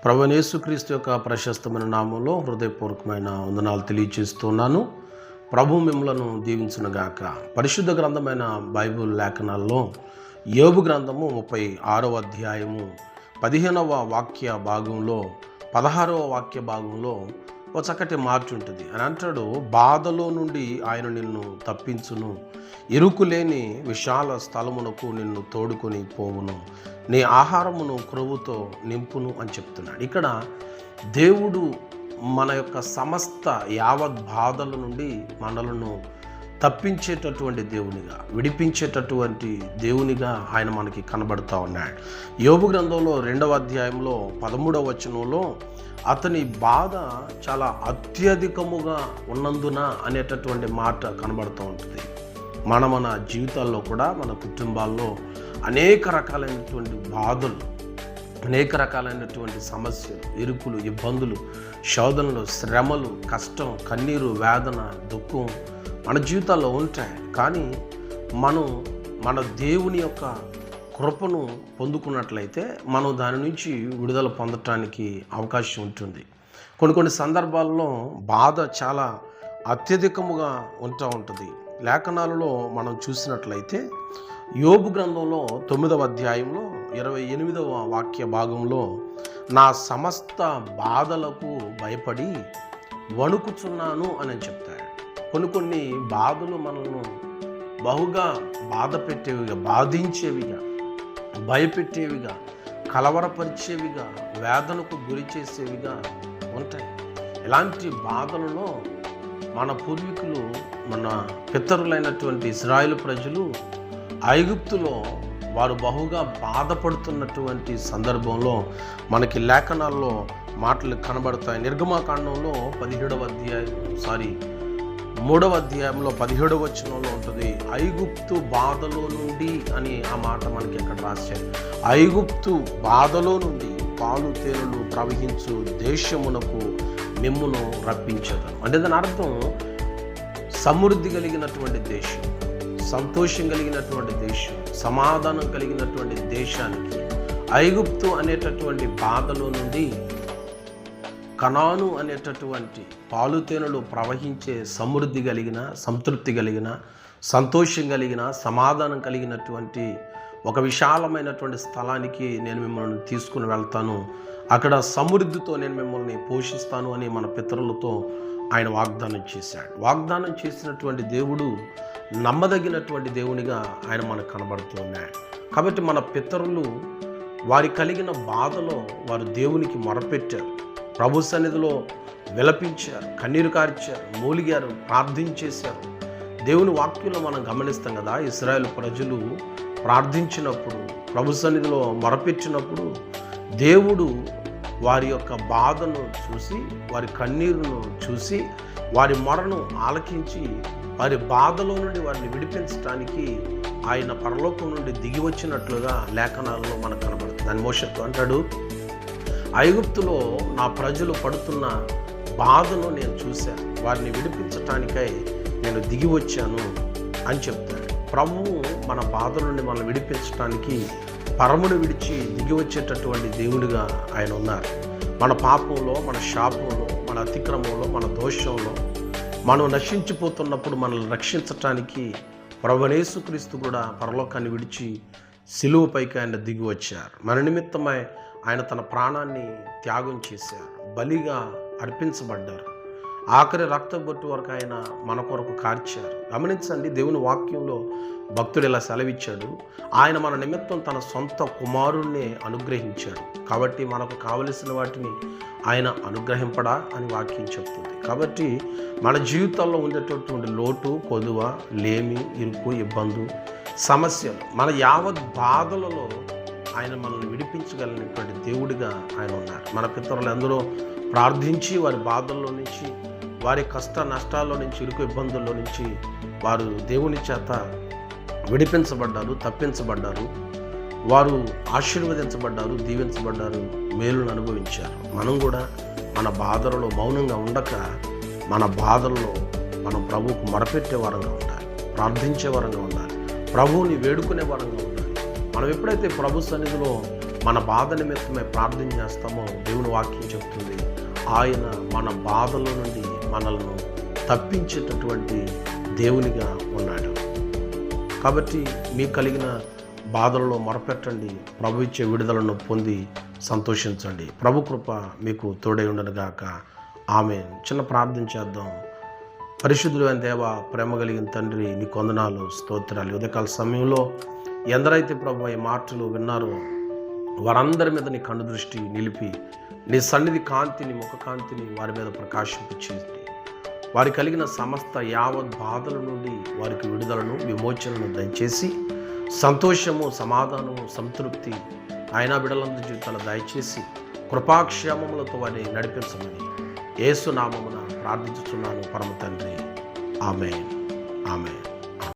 ప్రభువైన యేసుక్రీస్తు యొక్క ప్రశస్తమైన నామంలో హృదయపూర్వకమైన వందనాలు తెలియజేస్తున్నాను. ప్రభు మిమ్మలను దీవించునుగాక. పరిశుద్ధ గ్రంథమైన బైబిల్ లేఖనాల్లో యోబు గ్రంథము 36వ అధ్యాయము 15వ వాక్య భాగంలో 16వ వాక్య భాగంలో ఒక చక్కటి మాట ఉంటుంది. అని అంటాడు, బాధలో నుండి ఆయన నిన్ను తప్పించును, ఇరుకులేని విశాల స్థలమునకు నిన్ను తోడుకొని పోవును, నీ ఆహారమును క్రొవ్వుతో నింపును అని చెప్తున్నాడు. ఇక్కడ దేవుడు మన యొక్క సమస్త యావత్ బాధల నుండి మనలను తప్పించేటటువంటి దేవునిగా, విడిపించేటటువంటి దేవునిగా ఆయన మనకి కనబడుతూ ఉన్నాడు. యోబు గ్రంథంలో 2వ అధ్యాయంలో 13వ వచనంలో అతని బాధ చాలా అత్యధికముగా ఉన్నందున అనేటటువంటి మాట కనబడుతూ ఉంటుంది. మన జీవితాల్లో కూడా మన కుటుంబాల్లో అనేక రకాలైనటువంటి బాధలు, అనేక రకాలైనటువంటి సమస్యలు, ఇరుకులు, ఇబ్బందులు, శోధనలు, శ్రమలు, కష్టం, కన్నీరు, వేదన, దుఃఖం మన జీవితాల్లో ఉంటాయి. కానీ మన దేవుని యొక్క కృపను పొందుకున్నట్లయితే మనం దాని నుంచి విడుదల పొందటానికి అవకాశం ఉంటుంది. కొన్ని సందర్భాల్లో బాధ చాలా అత్యధికముగా ఉంటుంది. లేఖనాలలో మనం చూసినట్లయితే యోబు గ్రంథంలో 9వ అధ్యాయంలో 28వ వాక్య భాగంలో నా సమస్త బాధలకు భయపడి వణుకుచున్నాను అని చెప్తాడు. కొన్ని బాధలు మనల్ని బహుగా బాధ పెట్టేవిగా, బాధించేవిగా, భయపెట్టేవిగా, కలవరపరిచేవిగా, వేదనకు గురి చేసేవిగా ఉంటాయి. ఇలాంటి బాధలలో మన పూర్వీకులు, మన పితరులైనటువంటి ఇశ్రాయేలు ప్రజలు ఐగుప్తులో వారు బహుగా బాధపడుతున్నటువంటి సందర్భంలో మనకి లేఖనాల్లో మాటలు కనబడతాయి. నిర్గమకాండంలో 3వ అధ్యాయంలో 17వ వచనంలో ఉంటుంది, ఐగుప్తు బాధలో నుండి అని ఆ మాట మనకి ఎక్కడ రాశారు. ఐగుప్తు బాధలో నుండి పాలు తేనెలు ప్రవహించు దేశమునకు మిమ్మును రప్పించదు. అంటే దాని అర్థం సమృద్ధి కలిగినటువంటి దేశం, సంతోషం కలిగినటువంటి దేశం, సమాధానం కలిగినటువంటి దేశానికి ఐగుప్తు అనేటటువంటి బాధలో నుండి కనాను అనేటటువంటి పాలుతేనెలు ప్రవహించే సమృద్ధి కలిగిన, సంతృప్తి కలిగిన, సంతోషం కలిగిన, సమాధానం కలిగినటువంటి ఒక విశాలమైనటువంటి స్థలానికి నేను మిమ్మల్ని తీసుకుని వెళ్తాను, అక్కడ సమృద్ధితో నేను మిమ్మల్ని పోషిస్తాను అని మన పితరులతో ఆయన వాగ్దానం చేశాడు. వాగ్దానం చేసినటువంటి దేవుడు నమ్మదగినటువంటి దేవునిగా ఆయన మనకు కనబడుతూ ఉన్నాడు. కాబట్టి మన పితరులు వారి కలిగిన బాధలో వారు దేవునికి మొరపెట్టారు, ప్రభు సన్నిధిలో విలపించారు, కన్నీరు కార్చారు, మూలిగారు, ప్రార్థించేశారు. దేవుని వాక్యంలో మనం గమనిస్తాం కదా, ఇశ్రాయేలు ప్రజలు ప్రార్థించినప్పుడు, ప్రభు సన్నిధిలో మొరపెట్టినప్పుడు దేవుడు వారి యొక్క బాధను చూసి, వారి కన్నీరును చూసి, వారి మొరను ఆలకించి వారి బాధలో నుండి వారిని విడిపించడానికి ఆయన పరలోకం నుండి దిగి వచ్చినట్లుగా లేఖనాలలో మనకు కనబడుతుంది. దాని మోషతో అంటాడు, ఐగుప్తులో నా ప్రజలు పడుతున్న బాధను నేను చూశాను, వారిని విడిపించటానికై నేను దిగి వచ్చాను అని చెప్తాడు. ప్రభువు మన బాధ నుండి మనం విడిపించడానికి పరమును విడిచి దిగి వచ్చేటటువంటి దేవుడిగా ఆయన ఉన్నారు. మన పాపంలో, మన శాపంలో, మన అతిక్రమంలో, మన దోషంలో మనం నశించిపోతున్నప్పుడు మనల్ని రక్షించటానికి ప్రభువైన యేసుక్రీస్తు కూడా పరలోకాన్ని విడిచి సిలువపైకి ఆయన దిగి వచ్చారు. మన నిమిత్తమై ఆయన తన ప్రాణాన్ని త్యాగం చేశారు, బలిగా అర్పించబడ్డారు, ఆఖరి రక్తబొట్టు వరకు ఆయన మన కొరకు కార్చారు. గమనించండి, దేవుని వాక్యంలో భక్తుడు ఇలా సెలవిచ్చాడు, ఆయన మన నిమిత్తం తన సొంత కుమారుణ్ణి అనుగ్రహించాడు, కాబట్టి మనకు కావలసిన వాటిని ఆయన అనుగ్రహింపడా అని వాక్యం చెప్తుంది. కాబట్టి మన జీవితాల్లో ఉండేటటువంటి లోటు, కొదువ, లేమి, ఇరుకు, ఇబ్బంది, సమస్యలు, మన యావత్ బాధలలో ఆయన మనల్ని విడిపించగలిగినటువంటి దేవుడిగా ఆయన ఉన్నారు. మన పితరులు ఎందరో ప్రార్థించి వారి బాధల్లో నుంచి, వారి కష్ట నష్టాల్లో నుంచి, ఇరుకు ఇబ్బందుల్లో నుంచి వారు దేవుని చేత విడిపించబడ్డారు, తప్పించబడ్డారు, వారు ఆశీర్వదించబడ్డారు, దీవించబడ్డారు, మేలును అనుభవించారు. మనం కూడా మన బాధలలో మౌనంగా ఉండక మన బాధల్లో మనం ప్రభువుకు మొరపెట్టే వరంగా ఉండాలి, ప్రార్థించే వరంగా ఉండాలి, ప్రభువుని వేడుకునే వరంగా ఉండాలి. మనం ఎప్పుడైతే ప్రభు సన్నిధిలో మన బాధ నిమిత్తమే ప్రార్థన చేస్తామో దేవుని వాక్యం చెప్తుంది, ఆయన మన బాధల నుండి మనల్ని తప్పించేటటువంటి దేవునిగా ఉన్నాడు. కాబట్టి మీకు కలిగిన బాధలలో మొరపెట్టండి, ప్రభు ఇచ్చే విడుదలను పొంది సంతోషించండి. ప్రభు కృప మీకు తోడై ఉండనుగాక. ఆమేన్. చిన్న ప్రార్థన చేద్దాం. పరిశుద్ధుడైన దేవ, ప్రేమ కలిగిన తండ్రి, నీ వందనాలు, స్తోత్రాలు. ఉదయకాల సమయంలో ఎందరైతే ప్రభు ఈ మాటలు విన్నారో వారందరి మీద నీ కన్ను దృష్టి నిలిపి నీ సన్నిధి కాంతిని, ముఖ కాంతిని వారి మీద ప్రకాశింపించింది. వారి కలిగిన సమస్త యావత్ బాధల నుండి వారికి విడుదలను, విమోచనను దయచేసి సంతోషము, సమాధానము, సంతృప్తి ఆయన బిడ్డలందరి జీవితాలు దయచేసి కృపాక్షేమములతో వారిని నడిపించమని యేసు నామమున ప్రార్థించుచున్నాను పరమ తండ్రి. ఆమేన్. ఆమేన్.